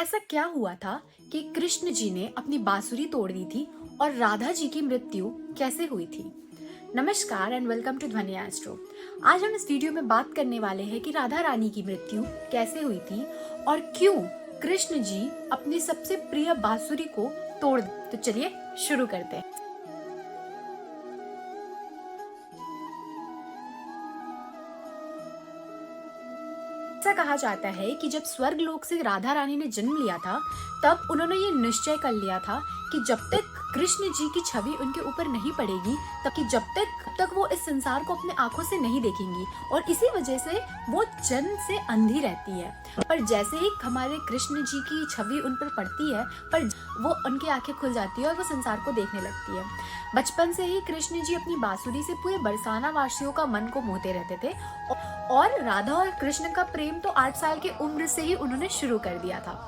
ऐसा क्या हुआ था कि कृष्ण जी ने अपनी बांसुरी तोड़ दी थी और राधा जी की मृत्यु कैसे हुई थी? नमस्कार एंड वेलकम टू ध्वनि एस्ट्रो। आज हम इस वीडियो में बात करने वाले हैं कि राधा रानी की मृत्यु कैसे हुई थी और क्यों कृष्ण जी अपनी सबसे प्रिय बांसुरी को तोड़ दी। तो चलिए शुरू करते हैं। ऐसा कहा जाता है कि जब स्वर्ग लोक से राधा रानी ने जन्म लिया था, तब उन्होंने ये निश्चय कर लिया था कि जब तक कृष्ण जी की छवि उनके ऊपर नहीं पड़ेगी, तब तक वो इस संसार को अपने आंखों से नहीं देखेंगी और इसी वजह से वो जन्म से अंधी रहती है। पर जैसे ही हमारे कृष्ण जी की छवि उन पर पड़ती है, पर वो उनकी आंखें खुल जाती है और वो संसार को देखने लगती है। बचपन से ही कृष्ण जी अपनी बांसुरी से पूरे बरसाना वासियों का मन को मोहते रहते थे और राधा और कृष्ण का प्रेम तो 8 साल की उम्र से ही उन्होंने शुरू कर दिया था।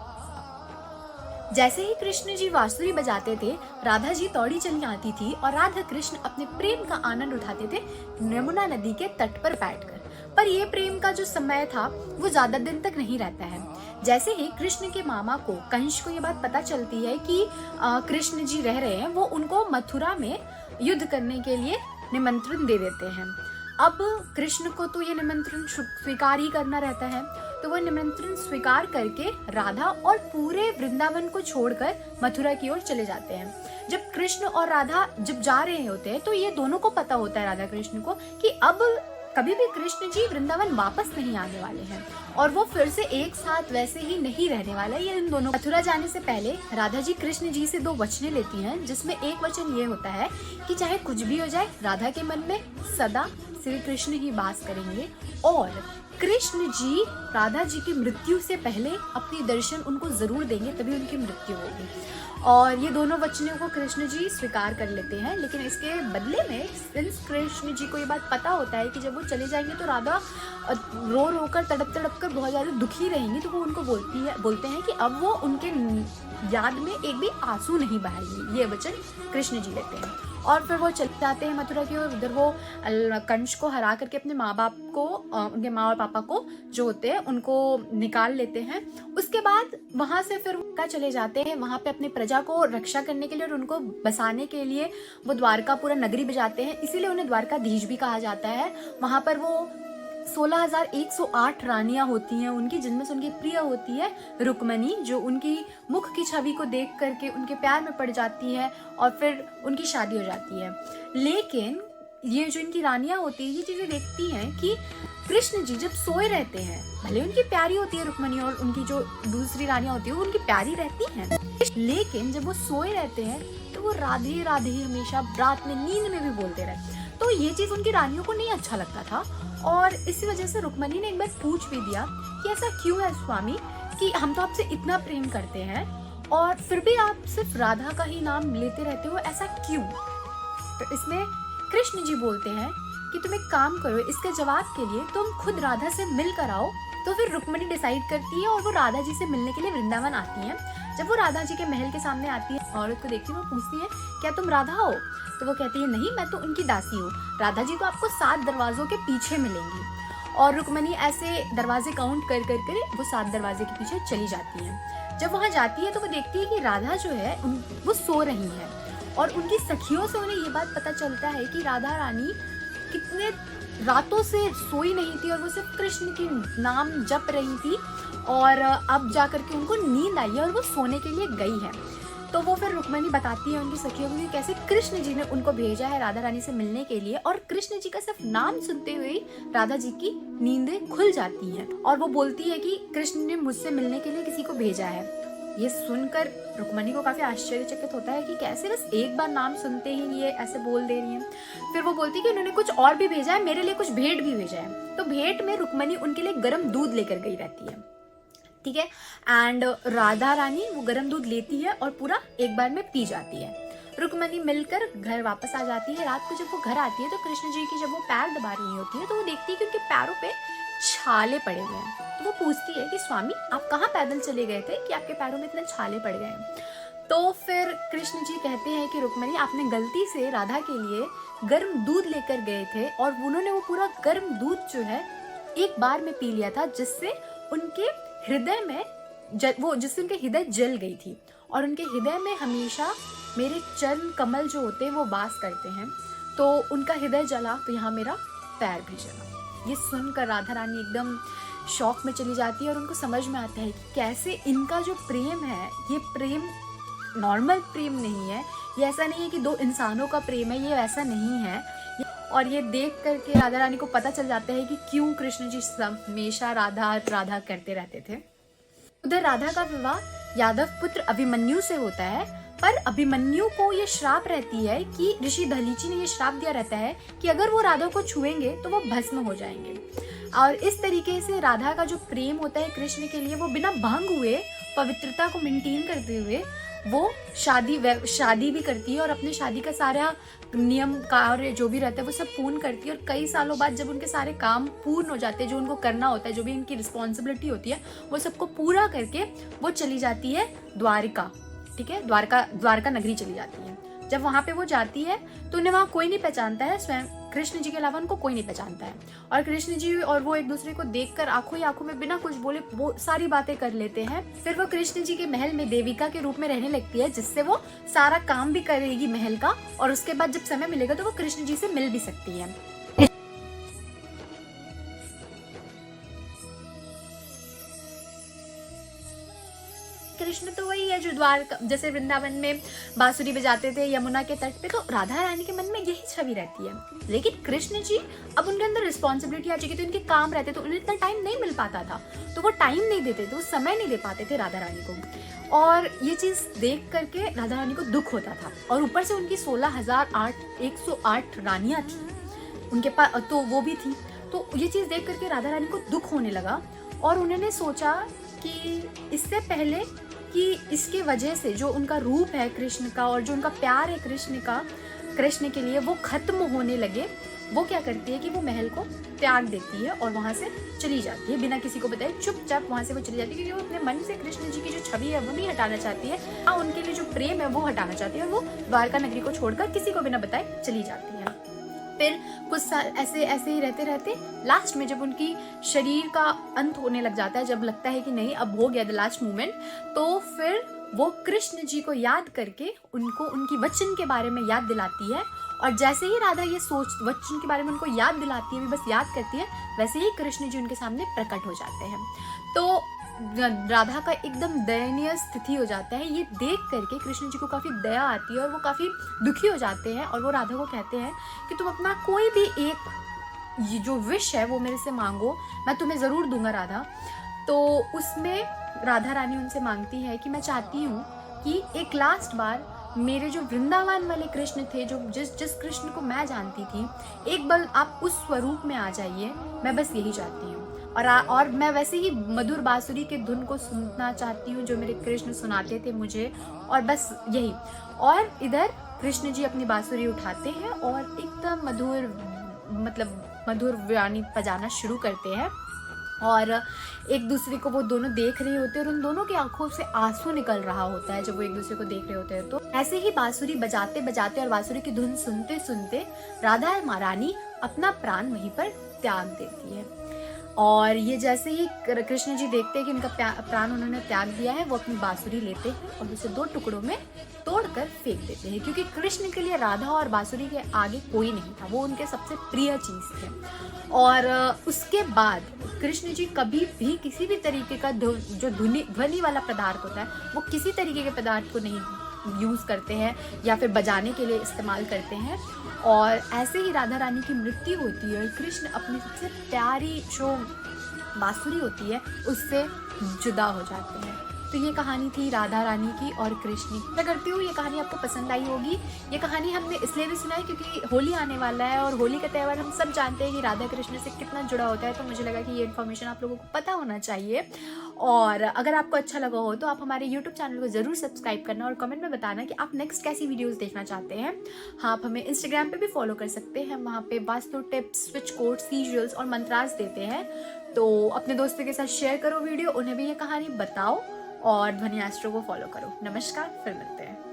जैसे ही कृष्ण जी बांसुरी बजाते थे, राधा जी दौड़ी चली आती थी और राधा कृष्ण अपने प्रेम का आनंद उठाते थे यमुना नदी के तट पर बैठकर। पर ये प्रेम का जो समय था वो ज्यादा दिन तक नहीं रहता है। जैसे ही कृष्ण के मामा को कंस को ये बात पता चलती है कि कृष्ण जी रह रहे हैं, वो उनको मथुरा में युद्ध करने के लिए निमंत्रण दे देते हैं। अब कृष्ण को तो ये निमंत्रण स्वीकार ही करना रहता है, तो वो निमंत्रण स्वीकार करके राधा और पूरे वृंदावन को छोड़कर मथुरा की ओर चले जाते हैं। जब कृष्ण और राधा जब जा रहे होते हैं तो ये दोनों को पता होता है, राधा कृष्ण को, कि अब कभी भी कृष्ण जी वृंदावन वापस नहीं आने वाले हैं और वो फिर से एक साथ वैसे ही नहीं रहने वाला है। ये इन दोनों मथुरा जाने से पहले राधा जी कृष्ण जी से 2 वचनें लेती हैं, जिसमें एक वचन ये होता है कि चाहे कुछ भी हो जाए, राधा के मन में सदा श्री कृष्ण ही वास करेंगे और कृष्ण जी राधा जी की मृत्यु से पहले अपनी दर्शन उनको जरूर देंगे, तभी उनकी मृत्यु होगी। और ये दोनों वचनों को कृष्ण जी स्वीकार कर लेते हैं, लेकिन इसके बदले में सिंस कृष्ण जी को ये बात पता होता है कि जब वो चले जाएंगे तो राधा रो रो कर तड़प तड़प कर बहुत ज़्यादा दुखी रहेंगी, तो वो उनको बोलते हैं कि अब वो उनके याद में एक भी आंसू नहीं बहाएंगी। ये वचन कृष्ण जी लेते हैं और फिर वो चले जाते हैं मथुरा की ओर। उधर वो कंस को हरा करके अपने माँ बाप को, उनके माँ और पापा को जो होते हैं उनको निकाल लेते हैं। उसके बाद वहां से फिर वो चले जाते हैं, वहां पे अपने प्रजा को रक्षा करने के लिए और उनको बसाने के लिए वो द्वारका पूरा नगरी बजाते हैं, इसीलिए उन्हें द्वारकाधीश भी कहा जाता है। वहां पर वो 16,108 रानियां होती हैं उनकी, जिनमें से उनकी प्रिय होती है रुक्मणी, जो उनकी मुख की छवि को देख करके उनके प्यार में पड़ जाती है और फिर उनकी शादी हो जाती है। लेकिन ये जो इनकी रानियां होती है, ये चीजें देखती हैं कि कृष्ण जी जब सोए रहते हैं, भले उनकी प्यारी होती है रुक्मणी और उनकी जो दूसरी रानियां होती है वो उनकी प्यारी रहती हैं, लेकिन जब वो सोए रहते हैं तो वो राधे राधे हमेशा रात में नींद में भी बोलते रहते। तो ये चीज उनकी रानियों को नहीं अच्छा लगता था और इसी वजह से रुक्मणी ने एक बार पूछ भी दिया कि ऐसा क्यों है स्वामी, कि हम तो आपसे इतना प्रेम करते हैं और फिर भी आप सिर्फ राधा का ही नाम लेते रहते हो, ऐसा क्यों? तो इसमें कृष्ण जी बोलते हैं कि तुम एक काम करो, इसके जवाब के लिए तुम खुद राधा से मिल कर आओ। तो फिर रुक्मणी डिसाइड करती है और वो राधा जी से मिलने के लिए वृंदावन आती है। जब वो राधा जी के महल के सामने आती है, औरत को देखती है, वो पूछती है क्या तुम राधा हो? तो वो कहती है नहीं, मैं तो उनकी दासी हूँ। राधा जी तो आपको 7 दरवाजों के पीछे मिलेंगी। और रुक्मणी ऐसे दरवाजे काउंट कर कर कर वो 7 दरवाजे के पीछे चली जाती है। जब वहां जाती है तो वो देखती है कि राधा जो है वो सो रही है और उनकी सखियों से उन्हें ये बात पता चलता है कि राधा रानी कितने रातों से सोई नहीं थी और वो सिर्फ कृष्ण की नाम जप रही थी और अब जाकर के उनको नींद आई है और वो सोने के लिए गई है। तो वो फिर रुक्मणी बताती है उनकी सखियों को कि कैसे कृष्ण जी ने उनको भेजा है राधा रानी से मिलने के लिए और कृष्ण जी का सिर्फ नाम सुनते हुए राधा जी की नींदें खुल जाती हैं और वो बोलती है कि कृष्ण ने मुझसे मिलने के लिए किसी को भेजा है। ये सुनकर रुक्मणी को काफी आश्चर्यचकित होता है कि कैसे बस एक बार नाम सुनते ही ये ऐसे बोल दे रही है। फिर वो बोलती है कि उन्होंने कुछ और भी भेजा है, मेरे लिए कुछ भेंट भी भेजा है। तो भेंट में रुक्मणी उनके लिए गर्म दूध लेकर गई रहती है, ठीक है। एंड राधा रानी वो गर्म दूध लेती है और पूरा एक बार में पी जाती है। रुक्मणी मिलकर घर वापस आ जाती है। रात को जब वो घर आती है तो कृष्ण जी की जब वो पैर दबा रही होती है तो वो देखती है कि उनके पैरों पे छाले पड़े हुए हैं। तो वो पूछती है कि स्वामी आप कहाँ पैदल चले गए थे कि आपके पैरों में इतने छाले पड़ गए हैं? तो फिर कृष्ण जी कहते हैं कि रुक्मणी आपने गलती से राधा के लिए गर्म दूध लेकर गए थे और उन्होंने वो पूरा गर्म दूध जो है एक बार में पी लिया था, जिससे उनके हृदय में वो जिससे उनके हृदय जल गई थी, और उनके हृदय में हमेशा मेरे चरण कमल जो होते हैं वो वास करते हैं, तो उनका हृदय जला तो यहाँ मेरा पैर भी जला। ये सुनकर राधा रानी एकदम शौक में चली जाती है और उनको समझ में आता है कि कैसे इनका जो प्रेम है, ये प्रेम नॉर्मल प्रेम नहीं है, ये ऐसा नहीं है कि दो इंसानों का प्रेम है, ये ऐसा नहीं है। और ये देख करके राधा रानी को पता चल जाता है कि क्यों कृष्ण जी हमेशा राधा राधा करते रहते थे। उधर राधा का विवाह यादव पुत्र अभिमन्यु से होता है, पर अभिमन्यु को ये श्राप रहती है कि ऋषि दलीची ने ये श्राप दिया रहता है कि अगर वो राधा को छुएंगे तो वो भस्म हो जाएंगे। और इस तरीके से राधा का जो प्रेम होता है कृष्ण के लिए, वो बिना भंग हुए पवित्रता को मेंटेन करते हुए वो शादी भी करती है, और अपने शादी का सारा नियम कार्य जो भी रहता है वो सब पूर्ण करती है। और कई सालों बाद जब उनके सारे काम पूर्ण हो जाते हैं, जो उनको करना होता है, जो भी उनकी रिस्पॉन्सिबिलिटी होती है, वो सबको पूरा करके वो चली जाती है द्वारिका। ठीक है, द्वारका नगरी चली जाती है। जब वहां पे वो जाती है तो उन्हें वहां कोई नहीं पहचानता है, स्वयं कृष्ण जी के अलावा उनको कोई नहीं पहचानता है। और कृष्ण जी और वो एक दूसरे को देखकर आंखों ही आंखों में बिना कुछ बोले वो सारी बातें कर लेते हैं। फिर वो कृष्ण जी के महल में देविका के रूप में रहने लगती है, जिससे वो सारा काम भी करेगी महल का, और उसके बाद जब समय मिलेगा तो वो कृष्ण जी से मिल भी सकती है। कृष्ण तो वही है जो द्वारका, जैसे वृंदावन में बांसुरी बजाते थे यमुना के तट पे, तो राधा रानी के मन में यही छवि रहती है। लेकिन कृष्ण जी अब उनके अंदर रिस्पॉन्सिबिलिटी आ चुकी थी, उनके काम रहते, तो उन्हें इतना टाइम नहीं मिल पाता था, तो वो टाइम नहीं देते थे, वो समय नहीं दे पाते थे राधा रानी को। और ये चीज देख करके राधा रानी को दुख होता था, और ऊपर से उनकी 16,108 रानियां थी उनके पास, तो वो भी थी। तो ये चीज देख करके राधा रानी को दुख होने लगा, और उन्होंने सोचा कि इससे पहले कि इसके वजह से जो उनका रूप है कृष्ण का और जो उनका प्यार है कृष्ण के लिए वो खत्म होने लगे, वो क्या करती है कि वो महल को त्याग देती है और वहां से चली जाती है बिना किसी को बताए, चुपचाप वहां से वो चली जाती है, क्योंकि वो अपने मन से कृष्ण जी की जो छवि है वो नहीं हटाना चाहती है, हाँ उनके लिए जो प्रेम है वो हटाना चाहती है, और वो द्वारका नगरी को छोड़कर किसी को बिना बताए चली जाती है। फिर कुछ साल ऐसे ही रहते रहते लास्ट में जब उनकी शरीर का अंत होने लग जाता है, जब लगता है कि नहीं अब हो गया द लास्ट मोमेंट, तो फिर वो कृष्ण जी को याद करके उनको उनकी वचन के बारे में याद दिलाती है। और जैसे ही राधा ये वचन के बारे में उनको याद दिलाती है, बस याद करती है, वैसे ही कृष्ण जी उनके सामने प्रकट हो जाते हैं। तो राधा का एकदम दयनीय स्थिति हो जाता है। ये देख करके कृष्ण जी को काफी दया आती है और वो काफी दुखी हो जाते हैं, और वो राधा को कहते हैं कि तुम अपना कोई भी एक ये जो विश है वो मेरे से मांगो, मैं तुम्हें जरूर दूंगा राधा। तो उसमें राधा रानी उनसे मांगती है कि मैं चाहती हूँ कि एक लास्ट बार मेरे जो वृंदावन वाले कृष्ण थे, जो जिस कृष्ण को मैं जानती थी, एक बार आप उस स्वरूप में आ जाइए, मैं बस यही चाहती हूँ। और मैं वैसे ही मधुर बांसुरी के धुन को सुनना चाहती हूँ जो मेरे कृष्ण सुनाते थे मुझे, और बस यही। और इधर कृष्ण जी अपनी बांसुरी उठाते हैं और एकदम मधुर वाणी बजाना शुरू करते हैं, और एक दूसरे को वो दोनों देख रहे होते हैं, और उन दोनों की आंखों से आंसू निकल रहा होता है जब वो एक दूसरे को देख रहे होते हैं। तो ऐसे ही बांसुरी बजाते बजाते और बांसुरी की धुन सुनते सुनते राधा रानी अपना प्राण वहीं पर त्याग देती है। और ये जैसे ही कृष्ण जी देखते हैं कि उनका प्राण उन्होंने त्याग दिया है, वो अपनी बांसुरी लेते हैं और उसे 2 टुकड़ों में तोड़कर फेंक देते हैं, क्योंकि कृष्ण के लिए राधा और बांसुरी के आगे कोई नहीं था, वो उनके सबसे प्रिय चीज थे। और उसके बाद कृष्ण जी कभी भी किसी भी तरीके का जो ध्वनि वाला पदार्थ होता है वो किसी तरीके के पदार्थ को नहीं यूज करते हैं या फिर बजाने के लिए इस्तेमाल करते हैं। और ऐसे ही राधा रानी की मृत्यु होती है और कृष्ण अपनी सबसे प्यारी जो बांसुरी होती है उससे जुदा हो जाते हैं। तो ये कहानी थी राधा रानी की और कृष्ण की। मैं करती हूँ ये कहानी आपको पसंद आई होगी। ये कहानी हमने इसलिए भी सुना है क्योंकि होली आने वाला है और होली का त्यौहार हम सब जानते हैं कि राधा कृष्ण से कितना जुड़ा होता है, तो मुझे लगा कि ये इन्फॉर्मेशन आप लोगों को पता होना चाहिए। और अगर आपको अच्छा लगा हो तो आप हमारे यूट्यूब चैनल को जरूर सब्सक्राइब करना और कमेंट में बताना कि आप नेक्स्ट कैसी वीडियोस देखना चाहते हैं। हाँ, आप हमें इंस्टाग्राम पे भी फॉलो कर सकते हैं, हम वहाँ पे vastu tips, switch code, serials और मंत्रास देते हैं। तो अपने दोस्तों के साथ शेयर करो वीडियो, उन्हें भी ये कहानी बताओ और ध्वनि एस्ट्रो को फॉलो करो। नमस्कार, फिर मिलते हैं।